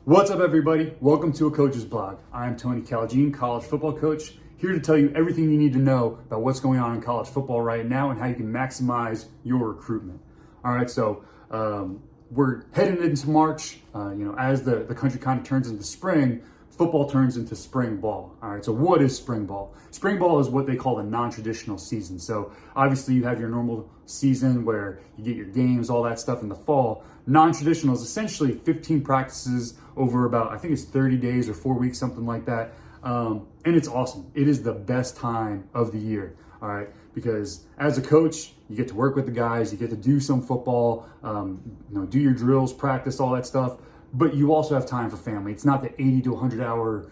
What's up, everybody? Welcome to A Coach's Blog. I'm Tony Calgene, college football coach, here to tell you everything you need to know about what's going on in college football right now and how you can maximize your recruitment. All right, so we're heading into March. As the country kind of turns into spring, football turns into spring ball. All right, so what is spring ball? Spring ball is what they call the non-traditional season. So obviously you have your normal season where you get your games, all that stuff in the fall. Non-traditional is essentially 15 practices over about, I think it's 30 days or 4 weeks, something like that. And it's awesome. It is the best time of the year, all right? Because as a coach, you get to work with the guys, you get to do some football, do your drills, practice, all that stuff. But you also have time for family. It's not the 80 to 100 hour,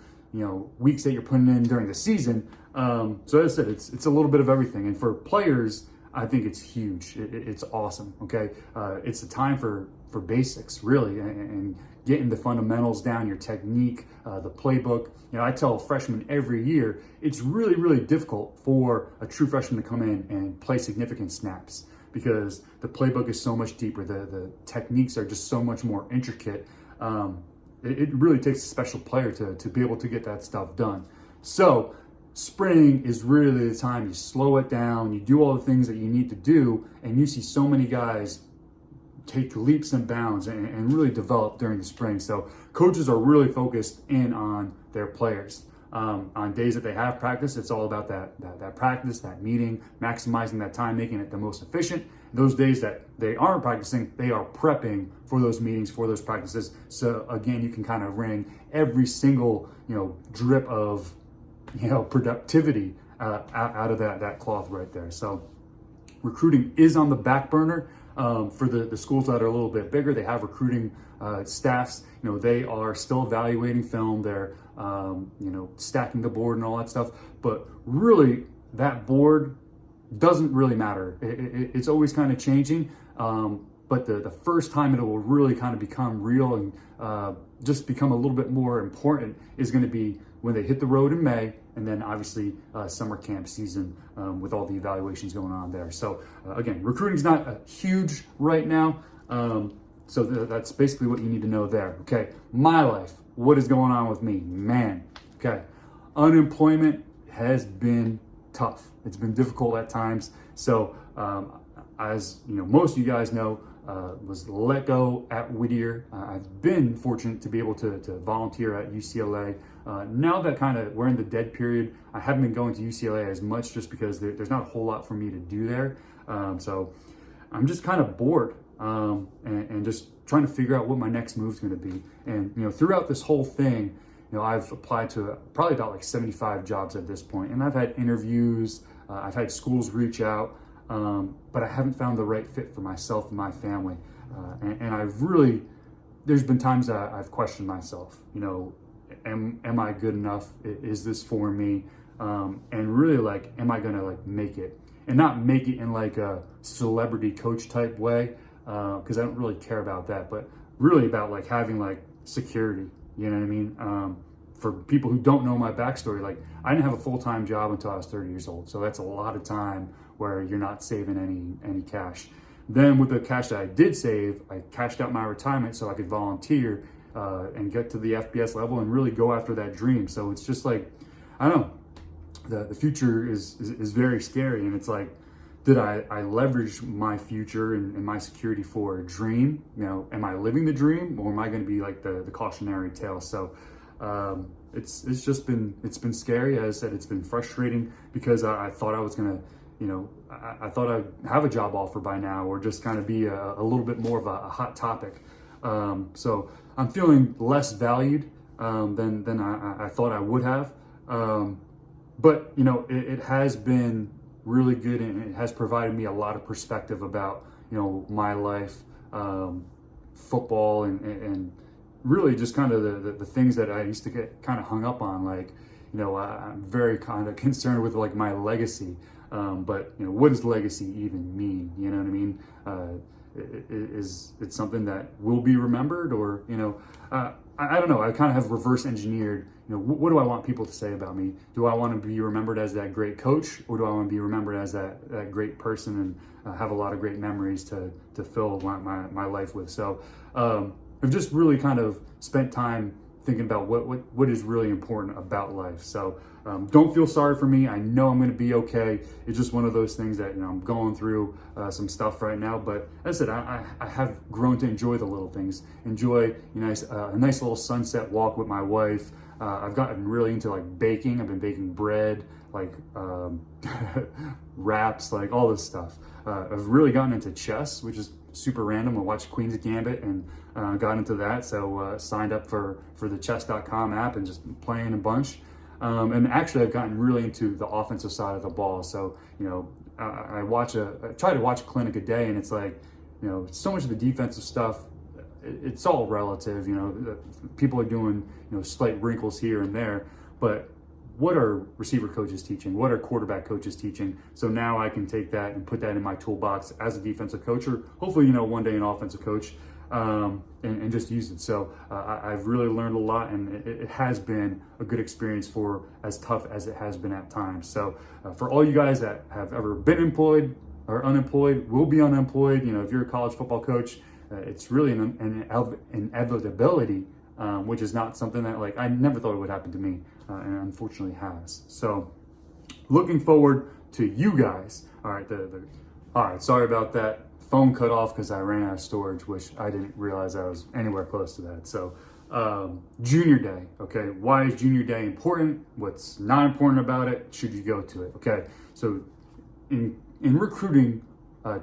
weeks that you're putting in during the season. So as I said, it's a little bit of everything. And for players, I think it's huge. It's awesome. Okay, it's a time for basics, really, and getting the fundamentals down, your technique, the playbook. I tell freshmen every year, it's really, really difficult for a true freshman to come in and play significant snaps because the playbook is so much deeper. The techniques are just so much more intricate. It really takes a special player to be able to get that stuff done. So spring is really the time you slow it down, you do all the things that you need to do, and you see so many guys take leaps and bounds and really develop during the spring. So coaches are really focused in on their players. On days that they have practice, it's all about that practice, that meeting, maximizing that time, making it the most efficient. Those days that they aren't practicing, they are prepping for those meetings, for those practices. So again, you can kind of wring every single, drip of, productivity out of that cloth right there. So recruiting is on the back burner. For the schools that are a little bit bigger, they have recruiting staffs. They are still evaluating film. They're stacking the board and all that stuff. But really, that board doesn't really matter. It's always kind of changing. But the first time it will really kind of become real and just become a little bit more important is going to be when they hit the road in May, and then obviously summer camp season with all the evaluations going on there. So again, recruiting's not huge right now. So that's basically what you need to know there. Okay, my life, what is going on with me? Man, okay, unemployment has been tough. It's been difficult at times. So as most of you guys know, was let go at Whittier. I've been fortunate to be able to volunteer at UCLA. Now that kind of we're in the dead period, I haven't been going to UCLA as much just because there's not a whole lot for me to do there. So I'm just kind of bored and just trying to figure out what my next move is going to be. And throughout this whole thing, I've applied to probably about like 75 jobs at this point, and I've had interviews. I've had schools reach out. But I haven't found the right fit for myself and my family. And I've really, there's been times that I've questioned myself, am I good enough? Is this for me? And really am I going to make it? And not make it in like a celebrity coach type way, because I don't really care about that, but really about having security, you know what I mean? For people who don't know my backstory, I didn't have a full-time job until I was 30 years old. So that's a lot of time where you're not saving any cash. Then with the cash that I did save, I cashed out my retirement so I could volunteer and get to the FBS level and really go after that dream. So it's just I don't know, the future is very scary. And it's did I leverage my future and my security for a dream? Am I living the dream, or am I going to be the cautionary tale? So it's been scary. As I said, it's been frustrating because I thought I was gonna, I thought I'd have a job offer by now, or just kind of be a little bit more of a hot topic. So I'm feeling less valued than I thought I would have. But it has been really good, and it has provided me a lot of perspective about my life, football, and really just kind of the things that I used to get kind of hung up on. I'm very kind of concerned with my legacy. But what does legacy even mean? You know what I mean? Is it something that will be remembered, or I don't know. I kind of have reverse engineered. What do I want people to say about me? Do I want to be remembered as that great coach, or do I want to be remembered as that great person and have a lot of great memories to fill my life with? So have just really kind of spent time thinking about what is really important about life. So don't feel sorry for me. I know I'm going to be okay. It's just one of those things that, I'm going through some stuff right now. But as I said, I have grown to enjoy the little things. Enjoy a nice little sunset walk with my wife. I've gotten really into like baking. I've been baking bread, like wraps, like all this stuff. I've really gotten into chess, which is super random. I watched Queen's Gambit and got into that. So signed up for the chess.com app and just playing a bunch. And actually I've gotten really into the offensive side of the ball. So, I try to watch a clinic a day, and it's like, so much of the defensive stuff, it's all relative. People are doing, slight wrinkles here and there, but what are receiver coaches teaching? What are quarterback coaches teaching? So now I can take that and put that in my toolbox as a defensive coach, or hopefully, one day an offensive coach, and just use it. So I've really learned a lot, and it has been a good experience for as tough as it has been at times. So for all you guys that have ever been employed or unemployed, will be unemployed, if you're a college football coach, it's really an inevitability, which is not something that I never thought it would happen to me, and unfortunately has. So looking forward to you guys. All right, sorry about that. Phone cut off because I ran out of storage, which I didn't realize I was anywhere close to that. So junior day, okay? Why is junior day important? What's not important about it? Should you go to it? Okay, so in recruiting,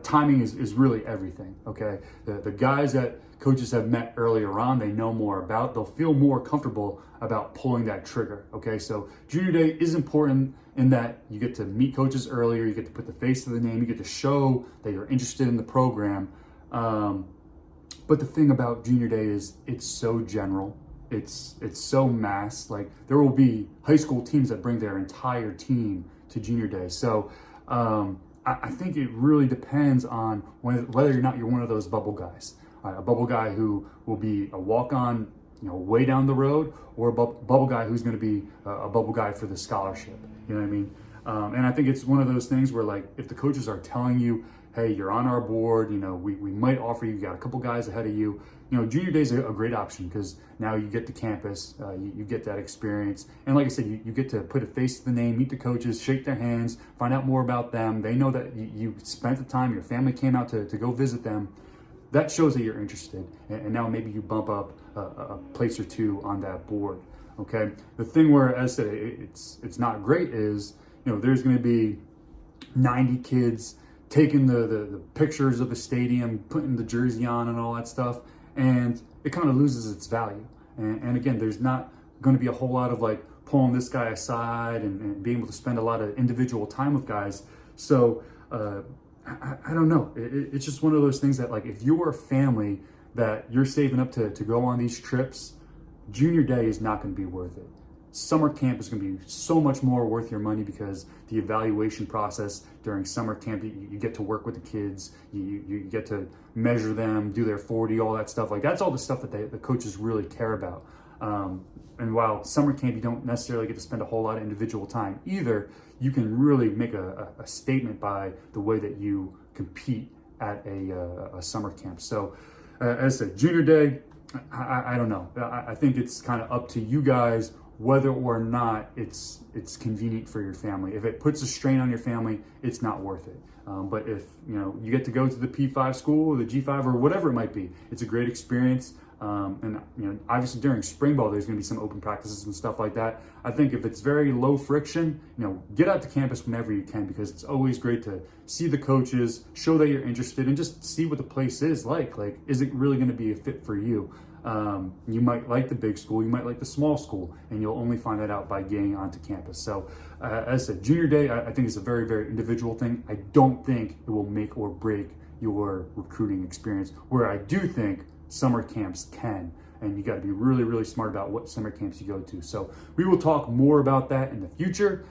timing is really everything, okay? The guys that coaches have met earlier on, they know more about, they'll feel more comfortable about pulling that trigger, okay? So junior day is important in that you get to meet coaches earlier, you get to put the face to the name, you get to show that you're interested in the program. But the thing about junior day is it's so general, it's so mass. Like there will be high school teams that bring their entire team to junior day. So I think it really depends on whether or not you're one of those bubble guys. A bubble guy who will be a walk-on, way down the road, or a bubble guy who's going to be a bubble guy for the scholarship. You know what I mean? And I think it's one of those things where, if the coaches are telling you, hey, you're on our board, we might offer you, got a couple guys ahead of you, junior day is a great option because now you get to campus, you get that experience. And like I said, you get to put a face to the name, meet the coaches, shake their hands, find out more about them. They know that you spent the time, your family came out to go visit them. That shows that you're interested. And now maybe you bump up a place or two on that board. Okay. The thing where, as I said, it's not great is, there's going to be 90 kids taking the pictures of the stadium, putting the jersey on and all that stuff. And it kind of loses its value. And again, there's not going to be a whole lot of pulling this guy aside and being able to spend a lot of individual time with guys. So I don't know. It's just one of those things that if you're a family that you're saving up to go on these trips, junior day is not going to be worth it. Summer camp is going to be so much more worth your money because the evaluation process during summer camp, you get to work with the kids, you get to measure them, do their 40, all that stuff. That's all the stuff that the coaches really care about. And while summer camp, you don't necessarily get to spend a whole lot of individual time either, you can really make a statement by the way that you compete at a summer camp. So as I said, junior day, I don't know. I think it's kind of up to you guys whether or not it's convenient for your family. If it puts a strain on your family, it's not worth it. But if you get to go to the P5 school or the G5 or whatever it might be, it's a great experience. And obviously during spring ball, there's going to be some open practices and stuff like that. I think if it's very low friction, get out to campus whenever you can, because it's always great to see the coaches, show that you're interested, and just see what the place is like. Is it really going to be a fit for you? You might like the big school, you might like the small school, and you'll only find that out by getting onto campus. So as I said, junior day, I think it's a very, very individual thing. I don't think it will make or break your recruiting experience, where I do think summer camps can, and you got to be really, really smart about what summer camps you go to. So we will talk more about that in the future.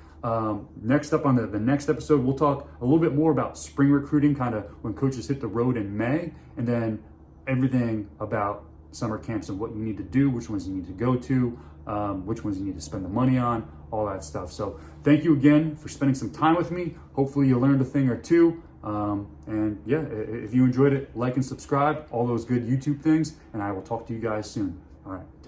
Next up on the next episode, we'll talk a little bit more about spring recruiting, kind of when coaches hit the road in May, and then everything about summer camps and what you need to do, which ones you need to go to, which ones you need to spend the money on, all that stuff. So thank you again for spending some time with me. Hopefully you learned a thing or two. And yeah, if you enjoyed it, like and subscribe, all those good YouTube things, and I will talk to you guys soon. All right.